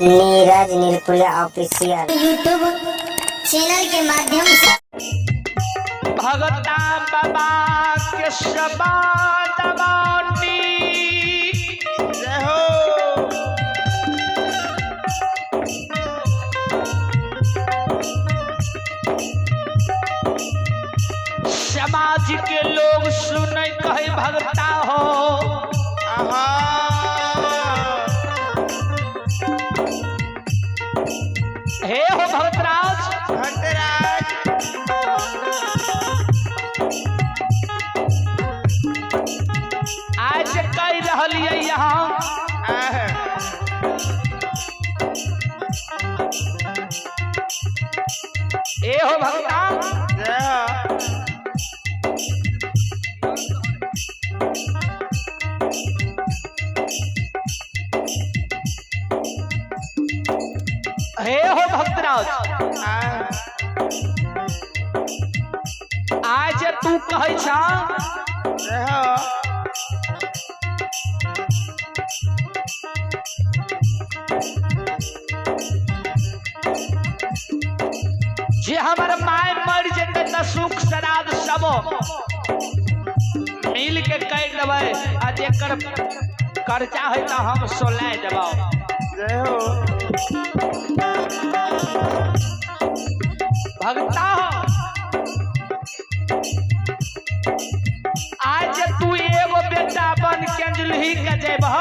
Neeraj नीलकुला official YouTube channel के माध्यम से भगता बाबा के शबाद बाटी जय हो। समाज के लोग सुने कहे भगता हो हे हो भगतराज आज कह रही यहाँ ए हो भगता हे हो भक्तराज आज तू कहे छा जे हमार माय मर जेते त सुख सराद सब मिल के कह देबै आ जेकर कर्जा है त हम सोलाय देबौ। जय हो भगता आज तू एगो बेटा बन के जुलही के जेबह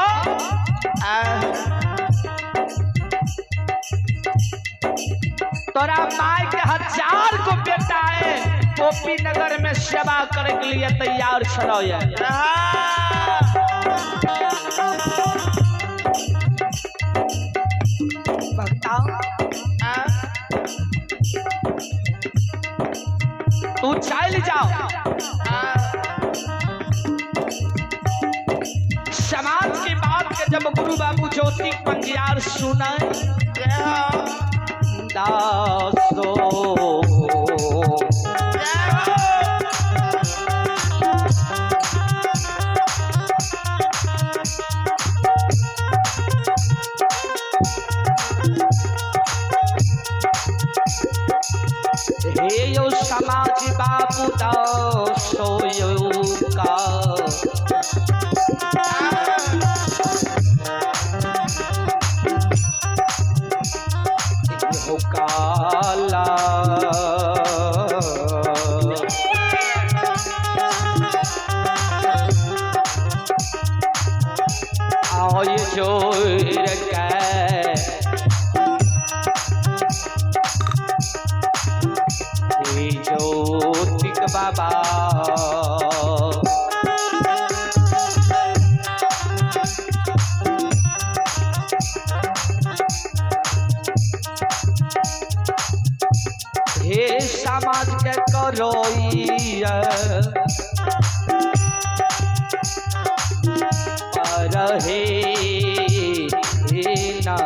तोरा माय के 1000 को बेटा है गोपी नगर में सेवा करे के लिए तैयार छलो ये तू चल जाओ समाज की बात के जब गुरु बाबू ज्योति पंजियार सुना दासो हे यो समाज बाबू दासो का काला आओ ये जोर के ज्योतिक बाबा हे समाज के करोइया पर हे ना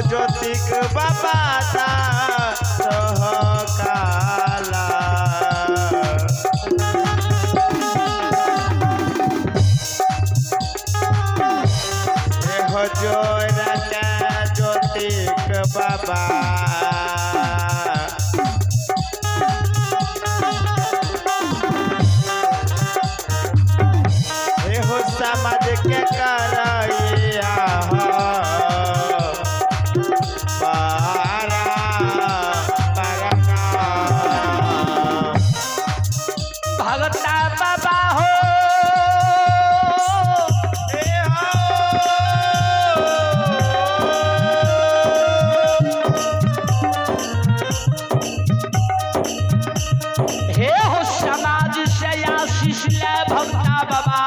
ज्योतिक बाबा ता काला जो राजा ज्योतिक बाबा हो समाज के करैया पारा भगता बाबा हो हे हो समाज से आशीष ले भगता बाबा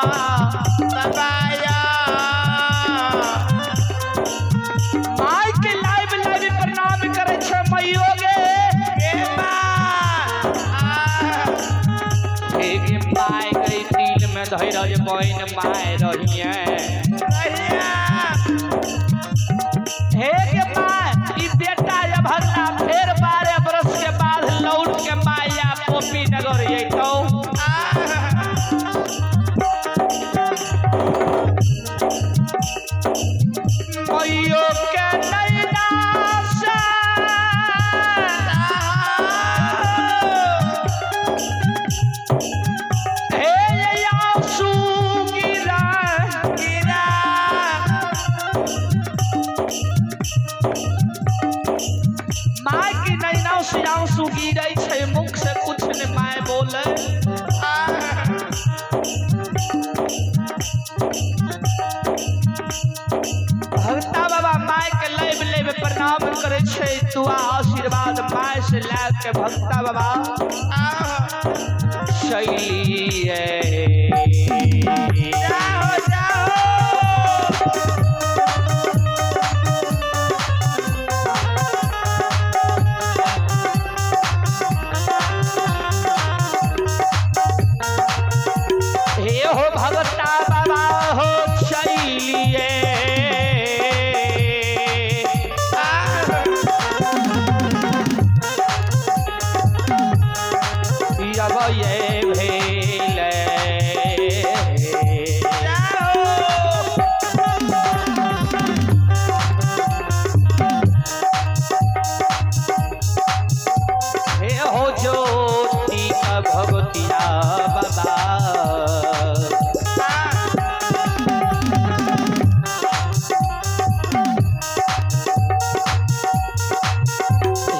बाबाया माय के लाइव प्रणाम करे छे मैयो गे एक माय के दिल में धैर्य बहन माय रहिए हे के माय ई बेटा या भगता फेर 12 बरस के बाद लौट के माया पोपी नगर जइतो मैयो के नैना से हे आंसू गिरा माय की नैना से आंसू गिरै छै मुख से कुछ न माय बोले भगता बाबा माय के लेब प्रणाम करे छै दुआ आशीर्वाद माय से ला के भगता बाबा शैली जाओ हे हो भगता बाबा हो शैलिए अब ये भेले हे हो ज्योति का भगतिया बाबा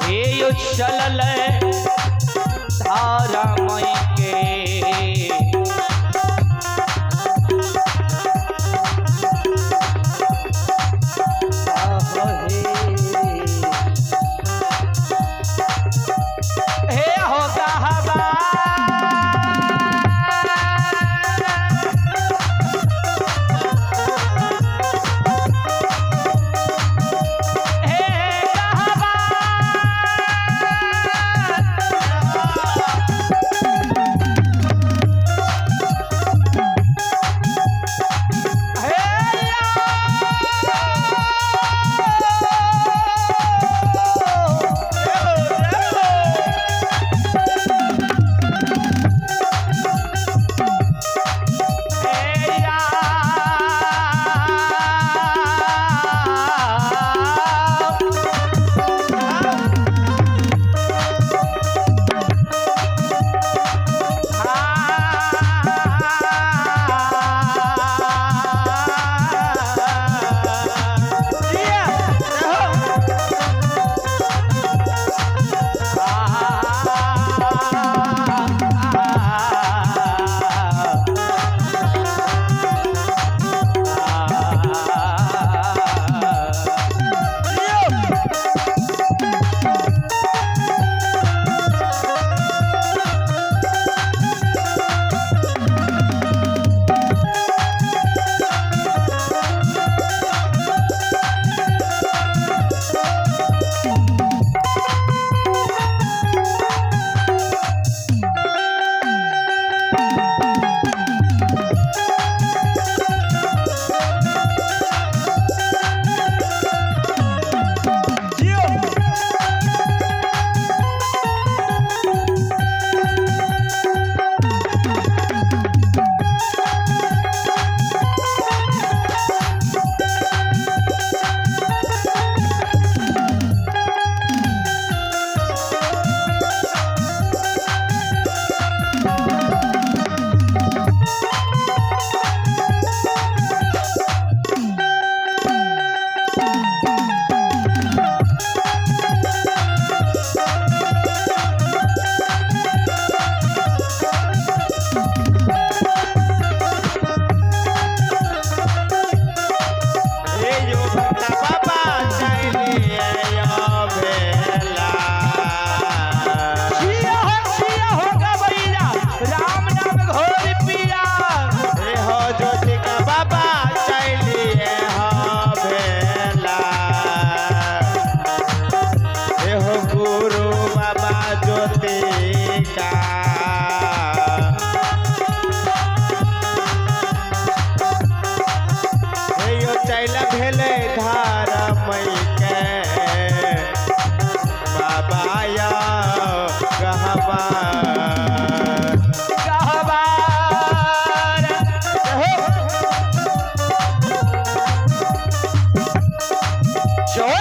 हे यो चलल धारा मई के हे हो गहबा हे गहबा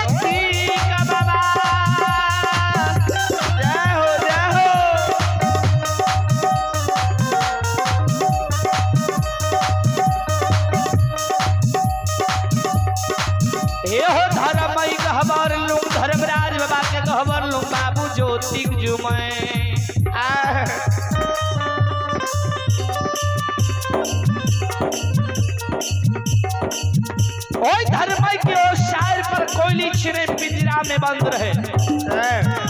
ज्योतिक बाबा जय हो जय हो। हे हो धर्मई कहबर लू धर्मराज बाबा के कहबर लू बाबू ज्योतिक जुमै ओए धर्मई के ओ शायर पर कोयली छिरे पिंजरा में बंद रहे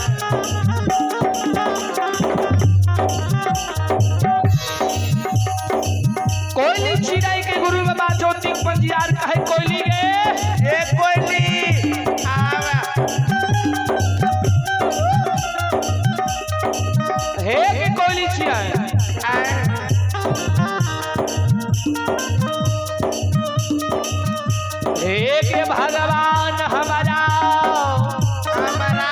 कोयली छिराई के गुरु बाबा ज्योतिक पंजियार कहे कोयली गे ए कोयली आवा हे के कोयली छिराई हे के भगवान हमारा हमारा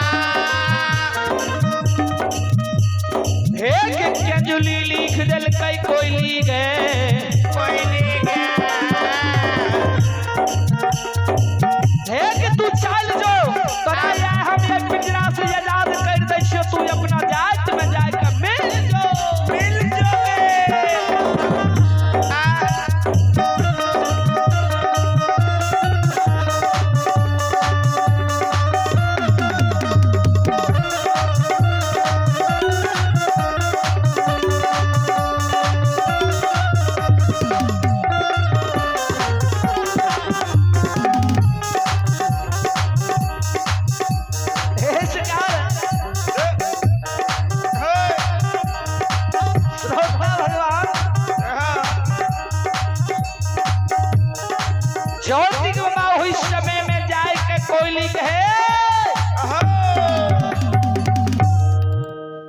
हे के कंजुली लिख दिल कई कोयली गे कोयली हे कि तू चल जो तोरा या हम एक पिंजरा से आजाद कर दै छियो तू अपना जात में जाय के मिल जो मिल जोगे हे शिकार श्रोता भगवान ज्योतिक बाबा हुई समय में जाय के कोयली कहे